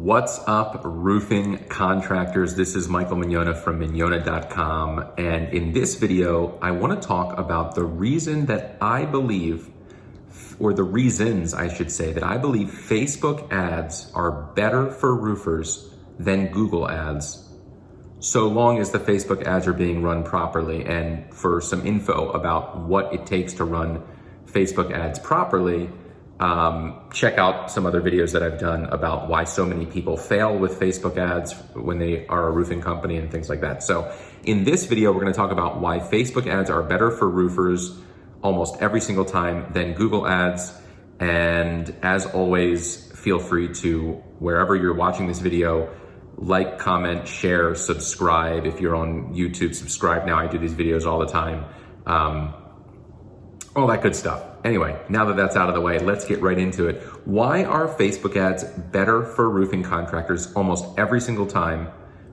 What's up, roofing contractors? This is Michael Mignona from Mignona.com. And in this video, I want to talk about the reason that I believe, or the reasons I should say, that I believe Facebook ads are better for roofers than Google ads, so long as the Facebook ads are being run properly. And for some info about what it takes to run Facebook ads properly, check out some other videos that I've done about why so many people fail with Facebook ads when they are a roofing company and things like that. So in this video, we're going to talk about why Facebook ads are better for roofers almost every single time than Google ads. And as always, feel free to, wherever you're watching this video, like, comment, share, subscribe. If you're on YouTube, subscribe now. I do these videos all the time. All that good stuff. Anyway, now that that's out of the way, let's get right into it. Why are Facebook ads better for roofing contractors almost every single time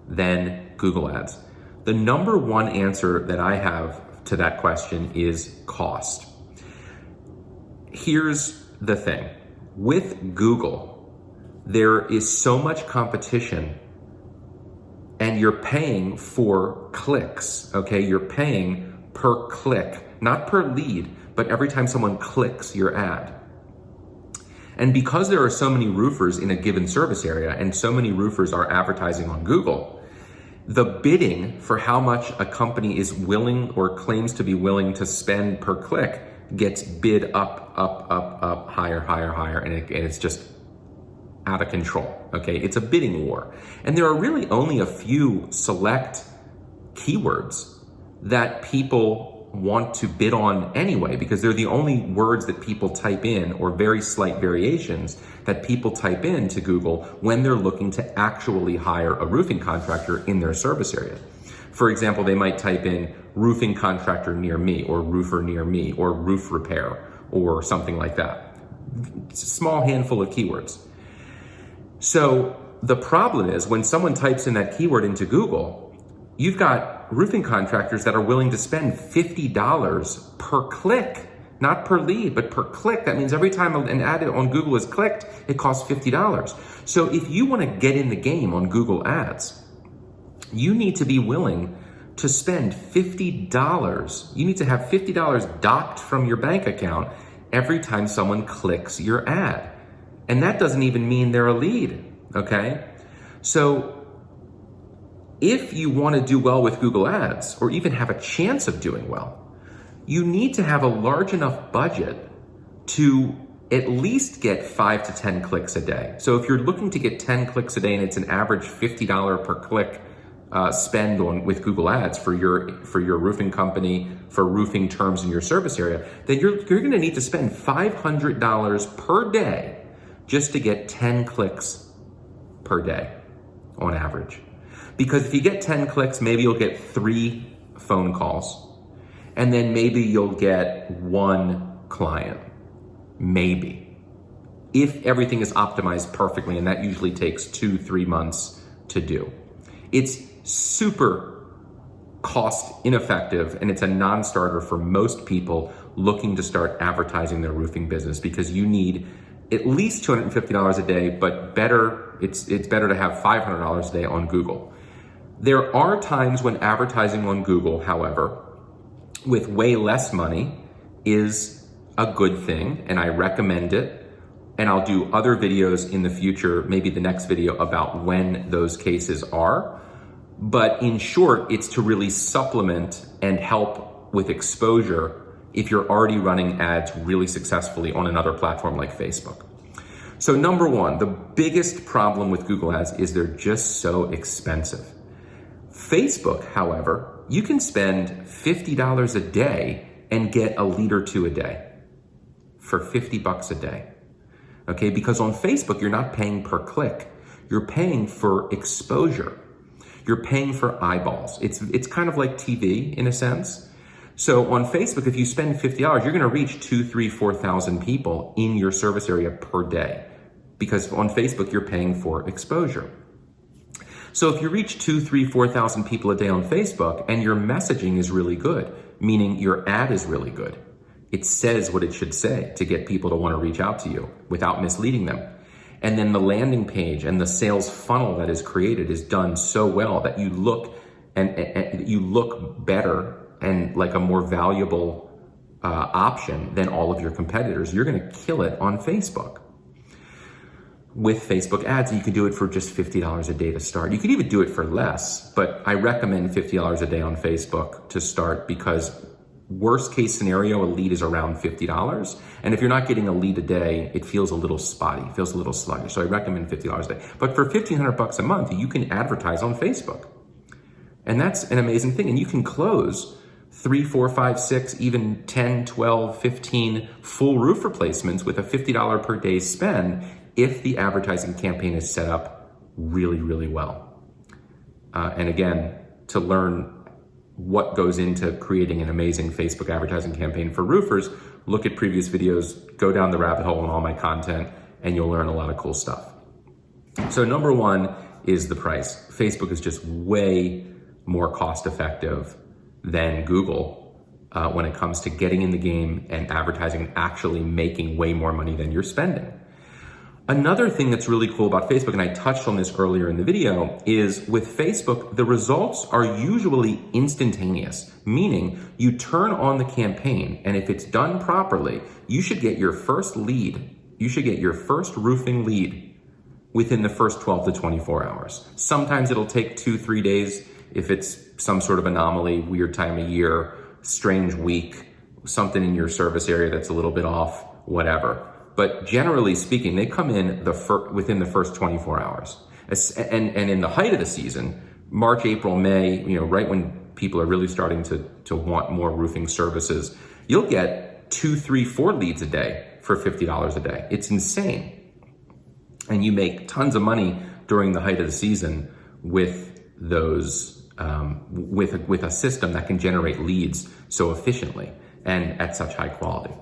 than Google ads? The number one answer that I have to that question is cost. Here's the thing. With Google, there is so much competition and you're paying for clicks, okay? You're paying per click, not per lead, but every time someone clicks your ad. And because there are so many roofers in a given service area and so many roofers are advertising on Google, the bidding for how much a company is willing or claims to be willing to spend per click gets bid up, higher, and it's just out of control, okay? It's a bidding war. And there are really only a few select keywords that people want to bid on anyway, because they're the only words that people type in, or very slight variations that people type in to Google when they're looking to actually hire a roofing contractor in their service area. For example, they might type in roofing contractor near me, or roofer near me, or roof repair, or something like that. It's a small handful of keywords. So the problem is when someone types in that keyword into Google, you've got roofing contractors that are willing to spend $50 per click, not per lead, but per click. That means every time an ad on Google is clicked, it costs $50. So if you want to get in the game on Google ads, you need to be willing to spend $50. You need to have $50 docked from your bank account every time someone clicks your ad. And that doesn't even mean they're a lead, okay? So if you want to do well with Google ads, or even have a chance of doing well, you need to have a large enough budget to at least get 5 to 10 clicks a day. So if you're looking to get 10 clicks a day and it's an average $50 per click spend with Google ads for your roofing company, for roofing terms in your service area, then you're going to need to spend $500 per day just to get 10 clicks per day on average. Because if you get 10 clicks, maybe you'll get 3 phone calls, and then maybe you'll get 1 client, maybe. If everything is optimized perfectly, and that usually takes 2-3 months to do. It's super cost ineffective, and it's a non-starter for most people looking to start advertising their roofing business, because you need at least $250 a day, but it's better to have $500 a day on Google. There are times when advertising on Google, however, with way less money is a good thing, and I recommend it. And I'll do other videos in the future, maybe the next video, about when those cases are. But in short, it's to really supplement and help with exposure if you're already running ads really successfully on another platform like Facebook. So number one, the biggest problem with Google ads is they're just so expensive. Facebook, however, you can spend $50 a day and get a lead or 2 a day for $50 a day. Okay, because on Facebook, you're not paying per click. You're paying for exposure. You're paying for eyeballs. It's kind of like TV in a sense. So on Facebook, if you spend $50, you're gonna reach 2,000, 3,000, 4,000 people in your service area per day, because on Facebook, you're paying for exposure. So if you reach 2,000, 3,000, 4,000 people a day on Facebook and your messaging is really good, meaning your ad is really good, it says what it should say to get people to want to reach out to you without misleading them, And then the landing page and the sales funnel that is created is done so well that you look and you look better and like a more valuable option than all of your competitors. You're going to kill it on Facebook. With Facebook ads, you can do it for just $50 a day to start. You could even do it for less, but I recommend $50 a day on Facebook to start, because worst case scenario, a lead is around $50. And if you're not getting a lead a day, it feels a little spotty, it feels a little sluggish. So I recommend $50 a day. But for $1,500 a month, you can advertise on Facebook. And that's an amazing thing. And you can close 3, 4, 5, 6, even 10, 12, 15 full roof replacements with a $50 per day spend if the advertising campaign is set up really, really well. And again, to learn what goes into creating an amazing Facebook advertising campaign for roofers, look at previous videos, go down the rabbit hole in all my content, and you'll learn a lot of cool stuff. So number one is the price. Facebook is just way more cost effective than Google when it comes to getting in the game and advertising and actually making way more money than you're spending. Another thing that's really cool about Facebook, and I touched on this earlier in the video, is with Facebook, the results are usually instantaneous, meaning you turn on the campaign, and if it's done properly, you should get your first lead. You should get your first roofing lead within the first 12 to 24 hours. Sometimes it'll take 2-3 days if it's some sort of anomaly, weird time of year, strange week, something in your service area that's a little bit off, whatever. But generally speaking, they come in within the first 24 hours. And in the height of the season, March, April, May, right when people are really starting to want more roofing services, you'll get 2, 3, 4 leads a day for $50 a day. It's insane. And you make tons of money during the height of the season with those, with a system that can generate leads so efficiently and at such high quality.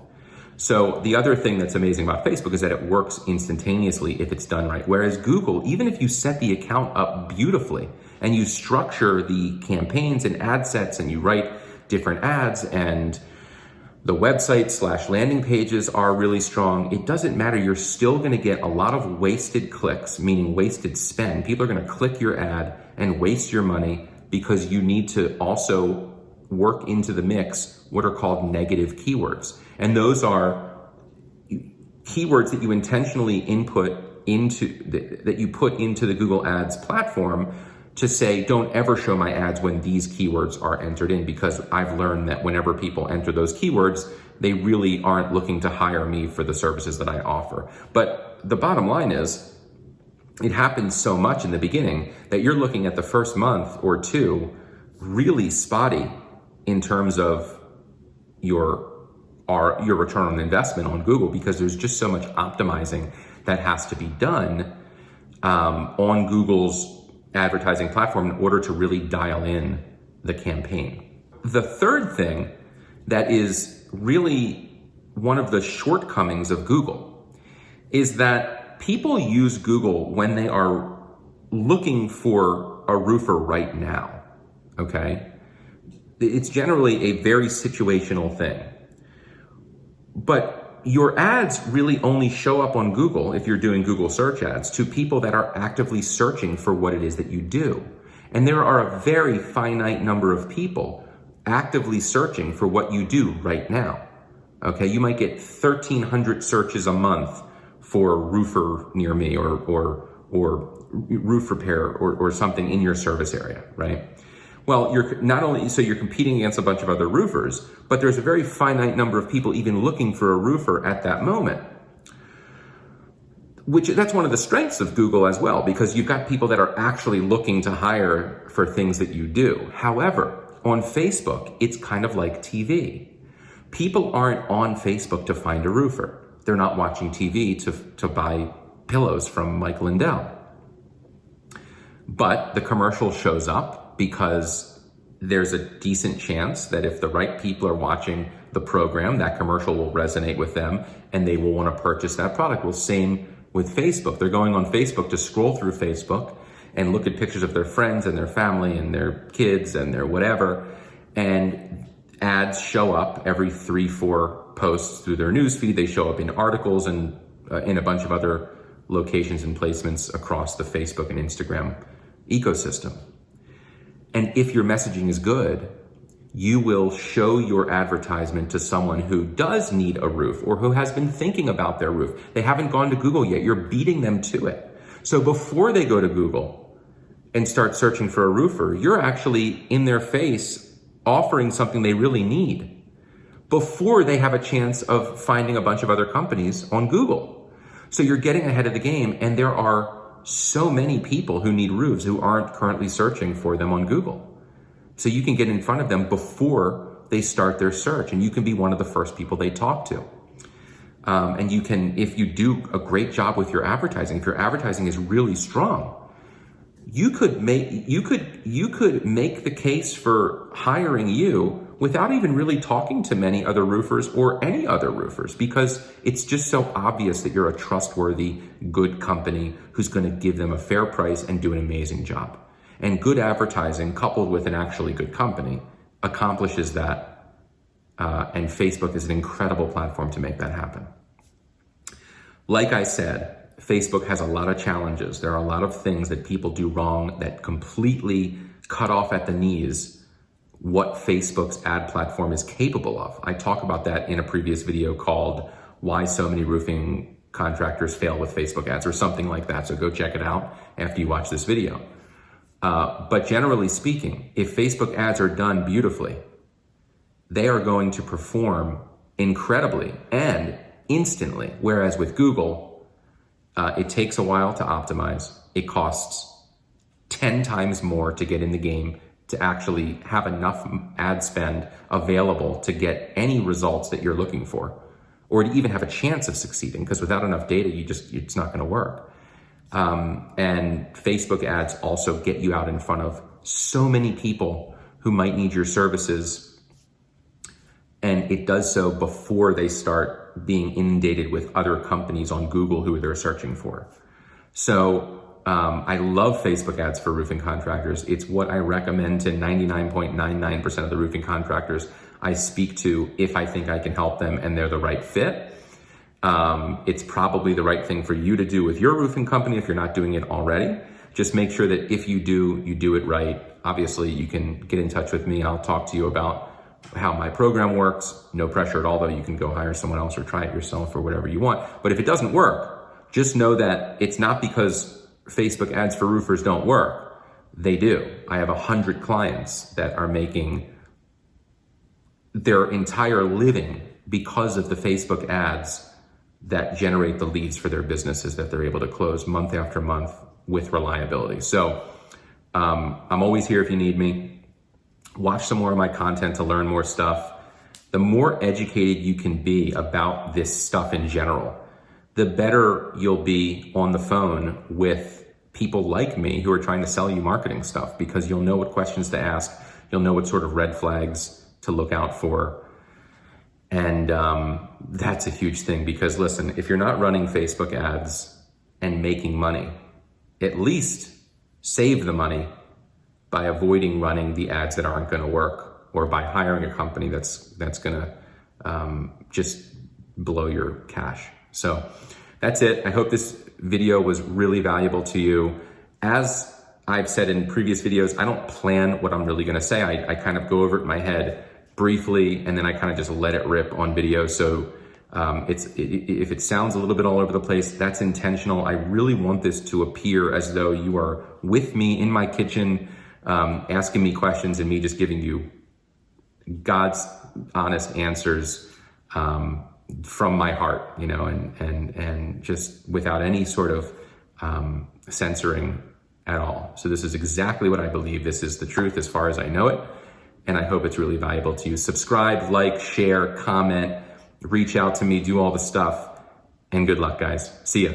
So the other thing that's amazing about Facebook is that it works instantaneously if it's done right. Whereas Google, even if you set the account up beautifully and you structure the campaigns and ad sets and you write different ads and the website / landing pages are really strong, it doesn't matter. You're still going to get a lot of wasted clicks, meaning wasted spend. People are going to click your ad and waste your money because you need to also work into the mix what are called negative keywords. And those are keywords that you intentionally input into, that you put into the Google Ads platform to say, don't ever show my ads when these keywords are entered in, because I've learned that whenever people enter those keywords, they really aren't looking to hire me for the services that I offer. But the bottom line is, it happens so much in the beginning that you're looking at the first month or two really spotty in terms of your return on investment on Google, because there's just so much optimizing that has to be done on Google's advertising platform in order to really dial in the campaign. The third thing that is really one of the shortcomings of Google is that people use Google when they are looking for a roofer right now, okay? It's generally a very situational thing. But your ads really only show up on Google, if you're doing Google search ads, to people that are actively searching for what it is that you do. And there are a very finite number of people actively searching for what you do right now. Okay, you might get 1,300 searches a month for roofer near me or roof repair or something in your service area, right? Well, you're not only, so you're competing against a bunch of other roofers, but there's a very finite number of people even looking for a roofer at that moment. That's one of the strengths of Google as well, because you've got people that are actually looking to hire for things that you do. However, on Facebook, it's kind of like TV. People aren't on Facebook to find a roofer. They're not watching TV to buy pillows from Mike Lindell. But the commercial shows up because there's a decent chance that if the right people are watching the program, that commercial will resonate with them and they will want to purchase that product. Well, same with Facebook. They're going on Facebook to scroll through Facebook and look at pictures of their friends and their family and their kids and their whatever, and ads show up every 3-4 posts through their newsfeed. They show up in articles and in a bunch of other locations and placements across the Facebook and Instagram ecosystem. And if your messaging is good, you will show your advertisement to someone who does need a roof or who has been thinking about their roof. They haven't gone to Google yet. You're beating them to it. So before they go to Google and start searching for a roofer, you're actually in their face offering something they really need before they have a chance of finding a bunch of other companies on Google. So you're getting ahead of the game, and there are so many people who need roofs who aren't currently searching for them on Google. So you can get in front of them before they start their search, and you can be one of the first people they talk to. And you can, if you do a great job with your advertising, if your advertising is really strong, you could make the case for hiring you without even really talking to many other roofers or any other roofers, because it's just so obvious that you're a trustworthy, good company who's going to give them a fair price and do an amazing job. And good advertising coupled with an actually good company accomplishes that. And Facebook is an incredible platform to make that happen. Like I said, Facebook has a lot of challenges. There are a lot of things that people do wrong that completely cut off at the knees what Facebook's ad platform is capable of. I talk about that in a previous video called Why So Many Roofing Contractors Fail with Facebook Ads, or something like that. So go check it out after you watch this video. But generally speaking, if Facebook ads are done beautifully, they are going to perform incredibly and instantly. Whereas with Google, it takes a while to optimize. It costs 10 times more to get in the game to actually have enough ad spend available to get any results that you're looking for, or to even have a chance of succeeding, because without enough data, it's not gonna work. And Facebook ads also get you out in front of so many people who might need your services, and it does so before they start being inundated with other companies on Google who they're searching for. So I love Facebook ads for roofing contractors. It's what I recommend to 99.99% of the roofing contractors I speak to if I think I can help them and they're the right fit. It's probably the right thing for you to do with your roofing company if you're not doing it already. Just make sure that if you do it right. Obviously, you can get in touch with me. I'll talk to you about how my program works. No pressure at all, though. You can go hire someone else or try it yourself or whatever you want. But if it doesn't work, just know that it's not because Facebook ads for roofers don't work. They do. I have 100 clients that are making their entire living because of the Facebook ads that generate the leads for their businesses that they're able to close month after month with reliability. So I'm always here if you need me. Watch some more of my content to learn more stuff. The more educated you can be about this stuff in general, the better you'll be on the phone with people like me who are trying to sell you marketing stuff, because you'll know what questions to ask. You'll know what sort of red flags to look out for. And that's a huge thing, because listen, if you're not running Facebook ads and making money, at least save the money by avoiding running the ads that aren't going to work, or by hiring a company that's going to just blow your cash. So that's it. I hope this video was really valuable to you. As I've said in previous videos, I don't plan what I'm really going to say. I kind of go over it in my head briefly, and then I kind of just let it rip on video. So if it sounds a little bit all over the place, that's intentional. I really want this to appear as though you are with me in my kitchen, asking me questions and me just giving you God's honest answers from my heart, you know, and just without any sort of censoring at all. So this is exactly what I believe. This is the truth as far as I know it. And I hope it's really valuable to you. Subscribe, like, share, comment, reach out to me, do all the stuff. And good luck, guys. See ya.